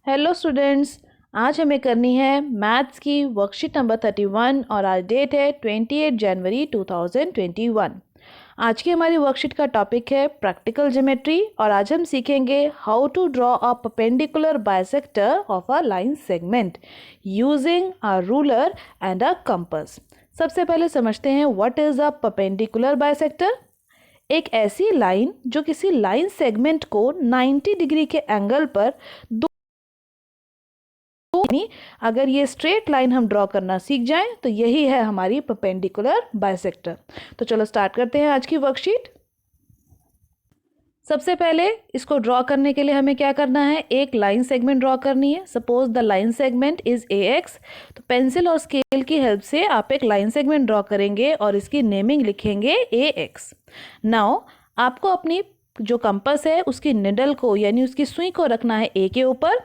Hello students. आज हमें करनी है मैथ्स की वर्कशीट नंबर 31 और आज डेट है 28 जनवरी 2021। आज की हमारी वर्कशीट का टॉपिक है प्रैक्टिकल ज्योमेट्री और आज हम सीखेंगे how to draw a perpendicular bisector of a line segment using a ruler and a compass. सबसे पहले समझते हैं what is a perpendicular bisector. एक ऐसी लाइन जो किसी लाइन सेगमेंट को 90 डिग्री के एंगल पर यानी अगर ये स्ट्रेट लाइन हम ड्रॉ करना सीख जाएं तो यही है हमारी परपेंडिकुलर बाइसेक्टर। तो चलो स्टार्ट करते हैं आज की वर्कशीट। सबसे पहले इसको ड्रॉ करने के लिए हमें क्या करना है, एक लाइन सेगमेंट ड्रॉ करनी है। Suppose the line segment is a x. तो पेंसिल और स्केल की हेल्प से आप एक लाइन सेगमेंट ड्रॉ करेंगे और इसकी नेमिंग लिखेंगे ए एक्स। नाउ आपको अपनी जो कंपास है उसकी निडल को यानी उसकी सुई को रखना है ए के ऊपर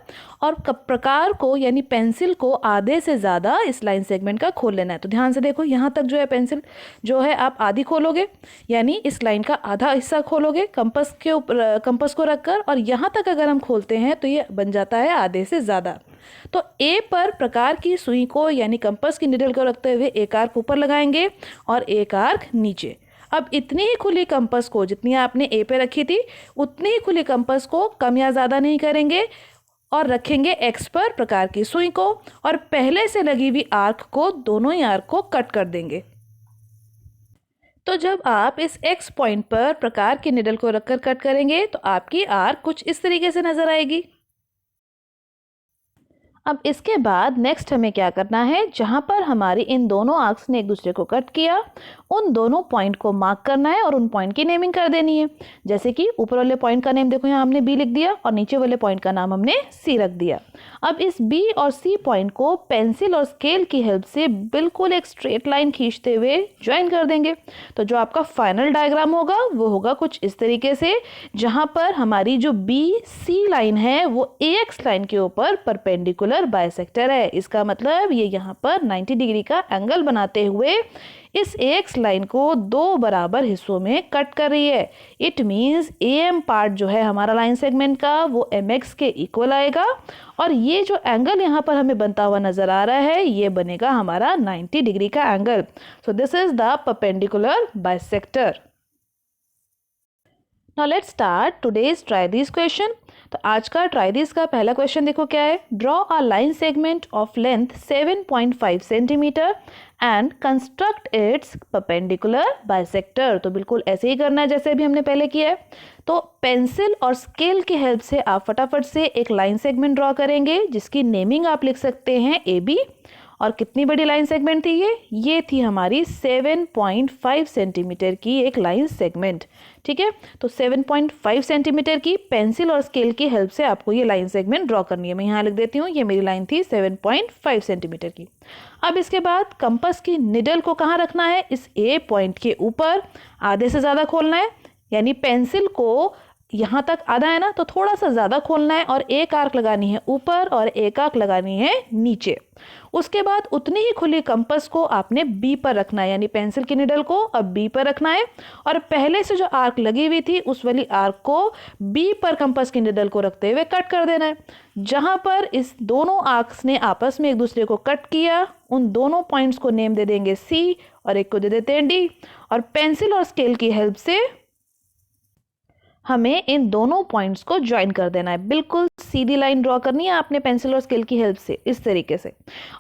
और प्रकार को यानी पेंसिल को आधे से ज़्यादा इस लाइन सेगमेंट का खोल लेना है। तो ध्यान से देखो, यहाँ तक जो है पेंसिल जो है आप आधी खोलोगे यानी इस लाइन का आधा हिस्सा खोलोगे कंपास के ऊपर, कंपास को रखकर, और यहाँ तक अगर हम खोलते हैं तो ये बन जाता है आधे से ज़्यादा। तो ए पर प्रकार की सुई को यानी कंपास की निडल को रखते हुए एक आर्क ऊपर लगाएंगे और एक आर्क नीचे। अब इतनी ही खुली कंपास को जितनी आपने ए पे रखी थी उतनी ही खुली कंपास को कम या ज़्यादा नहीं करेंगे और रखेंगे एक्स पर प्रकार की सुई को और पहले से लगी हुई आर्क को, दोनों ही आर्क को कट कर देंगे। तो जब आप इस एक्स पॉइंट पर प्रकार की निडल को रखकर कट करेंगे तो आपकी आर्क कुछ इस तरीके से नजर आएगी। अब इसके बाद नेक्स्ट हमें क्या करना है, जहां पर हमारी इन दोनों आर्क्स ने एक दूसरे को कट किया उन दोनों पॉइंट को मार्क करना है और उन पॉइंट की नेमिंग कर देनी है। जैसे कि ऊपर वाले पॉइंट का नेम देखो, यहाँ हमने बी लिख दिया और नीचे वाले पॉइंट का नाम हमने सी रख दिया। अब इस बी और सी पॉइंट को पेंसिल और स्केल की हेल्प से बिल्कुल एक स्ट्रेट लाइन खींचते हुए ज्वाइन कर देंगे। तो जो आपका फाइनल डायग्राम होगा वो होगा कुछ इस तरीके से, जहां पर हमारी जो बी सी लाइन है वो ए एक्स लाइन के ऊपर परपेंडिकुलर बाइसेक्टर है। इसका मतलब ये यहाँ पर 90 डिग्री का एंगल बनाते हुए इस एक्स लाइन को दो बराबर हिस्सों में कट कर रही है। It means A M part जो है हमारा लाइन सेगमेंट का वो एम एक्स के इक्वल आएगा और ये जो एंगल यहाँ पर हमें बनता हुआ नजर आ रहा है ये बनेगा हमारा 90 डिग्री का angle. So this is the perpendicular bisector. Now let's start today's try this question. तो आज का ट्राई दिस का पहला क्वेश्चन देखो क्या है, draw a line segment of length 7.5 centimetre and construct its perpendicular bisector. तो बिल्कुल ऐसे ही करना है जैसे अभी हमने पहले किया है। तो पेंसिल और स्केल की हेल्प से आप फटाफट से एक लाइन सेगमेंट ड्रॉ करेंगे जिसकी नेमिंग आप लिख सकते हैं ए बी। और कितनी बड़ी लाइन सेगमेंट थी ये थी हमारी 7.5 सेंटीमीटर की एक लाइन सेगमेंट। ठीक है, तो 7.5 सेंटीमीटर की पेंसिल और स्केल की हेल्प से आपको ये लाइन सेगमेंट ड्रॉ करनी है। मैं यहाँ लिख देती हूँ, ये मेरी लाइन थी 7.5 सेंटीमीटर की। अब इसके बाद कंपास की निडल को कहाँ रखना है, इस ए पॉइंट के ऊपर आधे से ज़्यादा खोलना है यानी पेंसिल को यहाँ तक आधा है ना तो थोड़ा सा ज़्यादा खोलना है और एक आर्क लगानी है ऊपर और एक आर्क लगानी है नीचे। उसके बाद उतनी ही खुली कंपास को आपने बी पर रखना है यानी पेंसिल की निडल को अब बी पर रखना है और पहले से जो आर्क लगी हुई थी उस वाली आर्क को बी पर कंपास की निडल को रखते हुए कट कर देना है। जहाँ पर इस दोनों आर्क्स ने आपस में एक दूसरे को कट किया उन दोनों पॉइंट्स को नेम दे देंगे सी और एक को दे देते हैं डी और पेंसिल और स्केल की हेल्प से हमें इन दोनों पॉइंट्स को ज्वाइन कर देना है। बिल्कुल सीधी लाइन ड्रॉ करनी है आपने पेंसिल और स्केल की हेल्प से इस तरीके से,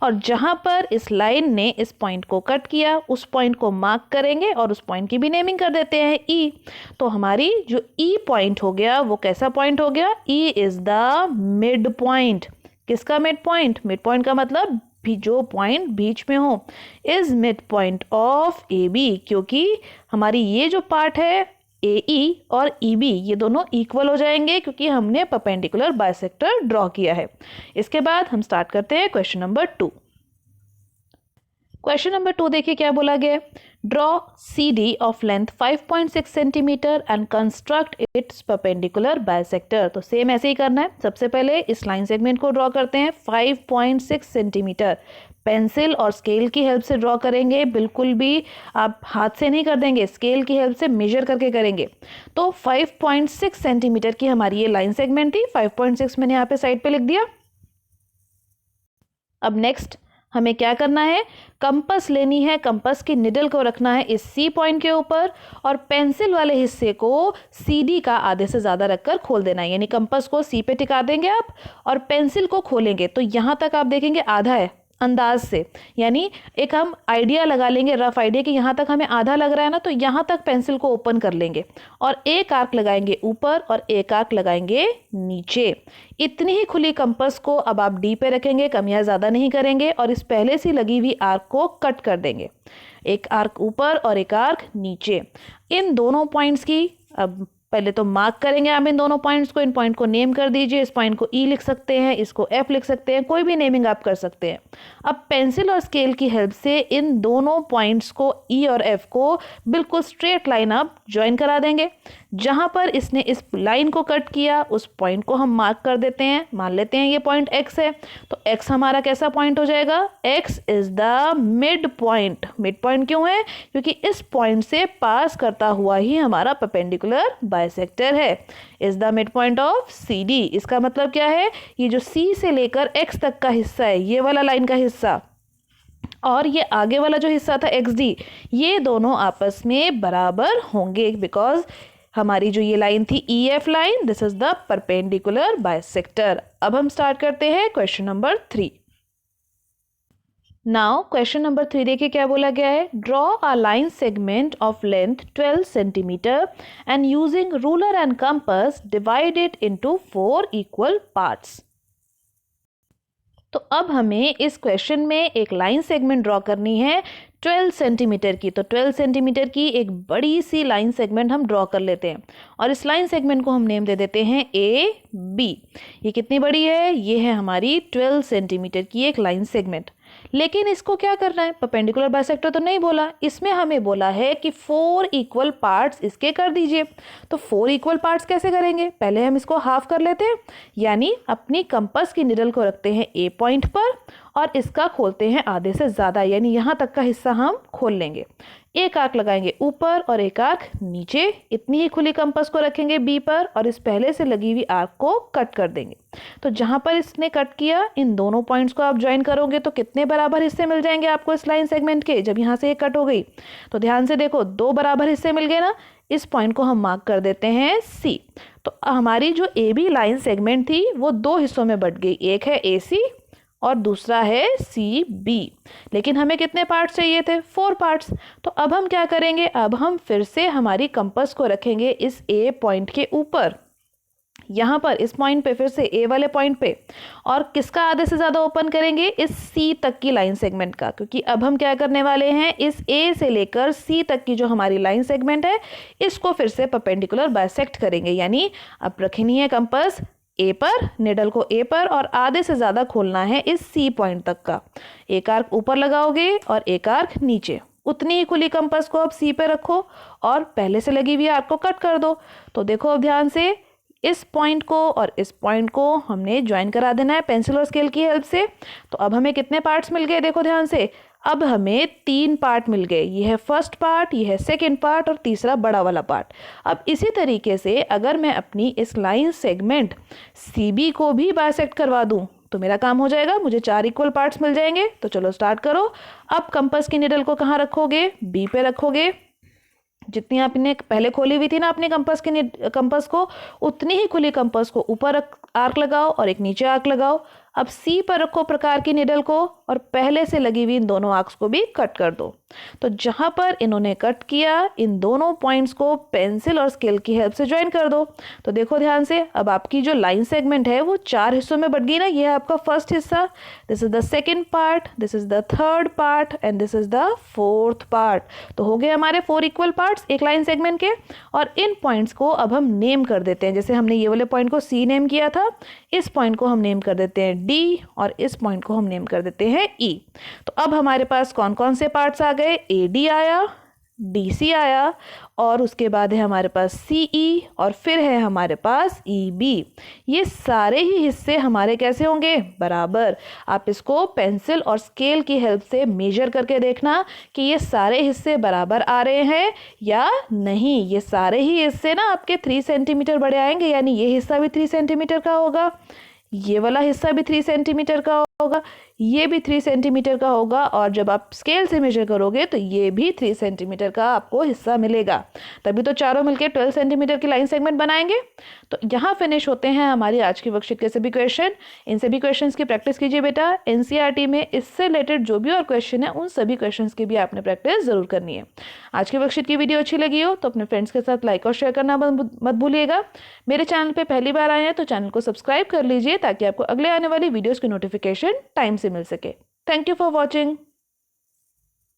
और जहां पर इस लाइन ने इस पॉइंट को कट किया उस पॉइंट को मार्क करेंगे और उस पॉइंट की भी नेमिंग कर देते हैं ई। तो हमारी जो ई पॉइंट हो गया वो कैसा पॉइंट हो गया, E is the mid point. किसका मिड पॉइंट, मिड पॉइंट का मतलब भी जो पॉइंट बीच में हो, is mid point of A B, क्योंकि हमारी ये जो पार्ट है ए ई और ई बी ये दोनों इक्वल हो जाएंगे क्योंकि हमने परपेंडिकुलर बाइसेक्टर ड्रॉ किया है। इसके बाद हम स्टार्ट करते हैं क्वेश्चन नंबर 2। क्वेश्चन नंबर 2 देखिए क्या बोला गया है, draw C D of length 5.6 centimetre and construct its perpendicular bisector. तो सेम ऐसे ही करना है। सबसे पहले इस लाइन सेगमेंट को ड्रॉ करते हैं 5.6 सेंटीमीटर पेंसिल और स्केल की हेल्प से ड्रॉ करेंगे। बिल्कुल भी आप हाथ से नहीं कर देंगे, स्केल की हेल्प से मेजर करके करेंगे। तो 5.6 सेंटीमीटर की हमारी ये लाइन सेगमेंट थी, 5.6 मैंने यहाँ पे साइड पे लिख दिया। अब नेक्स्ट हमें क्या करना है, कंपास लेनी है, कंपास की निडल को रखना है इस सी पॉइंट के ऊपर और पेंसिल वाले हिस्से को सी डी का आधे से ज़्यादा रखकर खोल देना है। यानी कंपास को सी पे टिका देंगे आप और पेंसिल को खोलेंगे तो यहाँ तक आप देखेंगे आधा है अंदाज से, यानी एक हम आइडिया लगा लेंगे, रफ आइडिया कि यहाँ तक हमें आधा लग रहा है ना, तो यहाँ तक पेंसिल को ओपन कर लेंगे और एक आर्क लगाएंगे ऊपर और एक आर्क लगाएंगे नीचे। इतनी ही खुली कंपास को अब आप डी पे रखेंगे, कम या ज़्यादा नहीं करेंगे और इस पहले से लगी हुई आर्क को कट कर देंगे, एक आर्क ऊपर और एक आर्क नीचे। इन दोनों पॉइंट्स की अब पहले तो मार्क करेंगे हम इन दोनों पॉइंट्स को, इन पॉइंट को नेम कर दीजिए। इस पॉइंट को ई लिख सकते हैं, इसको एफ लिख सकते हैं, कोई भी नेमिंग आप कर सकते हैं। अब पेंसिल और स्केल की हेल्प से इन दोनों पॉइंट्स को ई और एफ को बिल्कुल स्ट्रेट लाइन आप ज्वाइन करा देंगे। जहां पर इसने इस लाइन को कट किया उस पॉइंट को हम मार्क कर देते हैं, मान लेते हैं ये पॉइंट एक्स है, तो एक्स हमारा कैसा पॉइंट हो जाएगा, x is the mid point. Mid point क्यों है, क्योंकि इस पॉइंट से पास करता हुआ ही हमारा परपेंडिकुलर बाइसेक्टर है, is the mid point of C D. इसका मतलब क्या है, ये जो सी से लेकर एक्स तक का हिस्सा है, ये वाला लाइन का हिस्सा और ये आगे वाला जो हिस्सा था एक्स डी, ये दोनों आपस में बराबर होंगे, बिकॉज हमारी जो ये लाइन थी E F line, this is the perpendicular bisector. अब हम स्टार्ट करते हैं question number 3। Now question number 3 देखिए क्या बोला गया है, draw a line segment of length 12 centimetre and using ruler and compass divide it into 4 equal parts. तो अब हमें इस क्वेश्चन में एक लाइन सेगमेंट ड्रॉ करनी है 12 सेंटीमीटर की। तो 12 सेंटीमीटर की एक बड़ी सी लाइन सेगमेंट हम ड्रॉ कर लेते हैं और इस लाइन सेगमेंट को हम नेम दे देते हैं ए बी। ये कितनी बड़ी है, ये है हमारी 12 सेंटीमीटर की एक लाइन सेगमेंट। लेकिन इसको क्या करना है, परपेंडिकुलर बाइसेक्टर तो नहीं बोला, इसमें हमें बोला है कि 4 इक्वल पार्ट्स इसके कर दीजिए। तो 4 इक्वल पार्ट्स कैसे करेंगे, पहले हम इसको हाफ कर लेते हैं, यानी अपनी कंपास की निडल को रखते हैं ए पॉइंट पर और इसका खोलते हैं आधे से ज़्यादा, यानी यहाँ तक का हिस्सा हम खोल लेंगे। एक आर्क लगाएंगे ऊपर और एक आर्क नीचे, इतनी ही खुली कंपास को रखेंगे बी पर और इस पहले से लगी हुई आर्क को कट कर देंगे। तो जहां पर इसने कट किया इन दोनों पॉइंट्स को आप ज्वाइन करोगे तो कितने बराबर हिस्से मिल जाएंगे आपको इस लाइन सेगमेंट के, जब यहाँ से ये कट हो गई तो ध्यान से देखो 2 बराबर हिस्से मिल गए ना। इस पॉइंट को हम मार्क कर देते हैं सी। तो हमारी जो ए बी लाइन सेगमेंट थी वो 2 हिस्सों में बट गई, एक है ए सी और दूसरा है सी बी। लेकिन हमें कितने पार्ट्स चाहिए थे, 4 पार्ट्स। तो अब हम क्या करेंगे, अब हम फिर से हमारी कंपास को रखेंगे इस ए पॉइंट के ऊपर, यहाँ पर इस पॉइंट पे, फिर से ए वाले पॉइंट पे, और किसका आधे से ज़्यादा ओपन करेंगे, इस सी तक की लाइन सेगमेंट का, क्योंकि अब हम क्या करने वाले हैं, इस ए से लेकर सी तक की जो हमारी लाइन सेगमेंट है इसको फिर से परपेंडिकुलर बाइसेक्ट करेंगे। यानी अब रखनी है कंपास ए पर, निडल को ए पर और आधे से ज़्यादा खोलना है इस सी पॉइंट तक का। एक आर्क ऊपर लगाओगे और एक आर्क नीचे, उतनी ही खुली कंपास को अब सी पे रखो और पहले से लगी हुई आर्क को कट कर दो। तो देखो अब ध्यान से, इस पॉइंट को और इस पॉइंट को हमने ज्वाइन करा देना है पेंसिल और स्केल की हेल्प से। तो अब हमें कितने पार्ट्स मिल गए, देखो ध्यान से, अब हमें 3 पार्ट मिल गए। ये है फर्स्ट पार्ट, ये है सेकंड पार्ट और तीसरा बड़ा वाला पार्ट। अब इसी तरीके से अगर मैं अपनी इस लाइन सेगमेंट सी बी को भी बाइसेक्ट करवा दूं तो मेरा काम हो जाएगा, मुझे 4 इक्वल पार्ट्स मिल जाएंगे। तो चलो स्टार्ट करो। अब कंपास की निडल को कहाँ रखोगे, बी पे रखोगे। जितनी आपने पहले खोली हुई थी ना अपने कंपास को, उतनी ही खुली कंपास को ऊपर आर्क लगाओ और एक नीचे आर्क लगाओ। अब सी पर रखो प्रकार की निडल को और पहले से लगी हुई इन दोनों आर्क्स को भी कट कर दो। तो जहां पर इन्होंने कट किया इन दोनों पॉइंट्स को पेंसिल और स्केल की हेल्प से ज्वाइन कर दो। तो देखो ध्यान से, अब आपकी जो लाइन सेगमेंट है वो 4 हिस्सों में बट गई ना। ये है आपका फर्स्ट हिस्सा, this is the second part, this is the third part and this is the fourth part. तो हो गए हमारे 4 इक्वल पार्ट्स एक लाइन सेगमेंट के। और इन पॉइंट्स को अब हम नेम कर देते हैं, जैसे हमने ये वाले पॉइंट को सी नेम किया था, इस पॉइंट को हम नेम कर देते हैं डी और इस पॉइंट को हम नेम कर देते हैं ई। तो अब हमारे पास कौन कौन से पार्ट्स आ गए, ए डी आया, डी सी आया और उसके बाद है हमारे पास सी ई और फिर है हमारे पास ई बी। ये सारे ही हिस्से हमारे कैसे होंगे, बराबर। आप इसको पेंसिल और स्केल की हेल्प से मेजर करके देखना कि ये सारे हिस्से बराबर आ रहे हैं या नहीं। ये सारे ही हिस्से ना आपके 3 सेंटीमीटर बड़े आएंगे, यानी ये हिस्सा भी 3 सेंटीमीटर का होगा, ये वाला हिस्सा भी 3 सेंटीमीटर का होगा, ये भी 3 सेंटीमीटर का होगा और जब आप स्केल से मेजर करोगे तो ये भी 3 सेंटीमीटर का आपको हिस्सा मिलेगा। तभी तो चारों मिलके 12 सेंटीमीटर की लाइन सेगमेंट बनाएंगे। तो यहाँ फिनिश होते हैं हमारी आज की वर्कशीट के सभी क्वेश्चन। इन सभी क्वेश्चंस की प्रैक्टिस कीजिए बेटा। एनसीईआरटी में इससे रिलेटेड जो भी और क्वेश्चन है उन सभी क्वेश्चंस की भी आपने प्रैक्टिस जरूर करनी है। आज की वर्कशीट की वीडियो अच्छी लगी हो तो अपने फ्रेंड्स के साथ लाइक और शेयर करना मत भूलिएगा। मेरे चैनल पे पहली बार आए हैं तो चैनल को सब्सक्राइब कर लीजिए ताकि आपको अगले आने वाली वीडियोस की नोटिफिकेशन टाइम से मिल सके। Thank you for watching.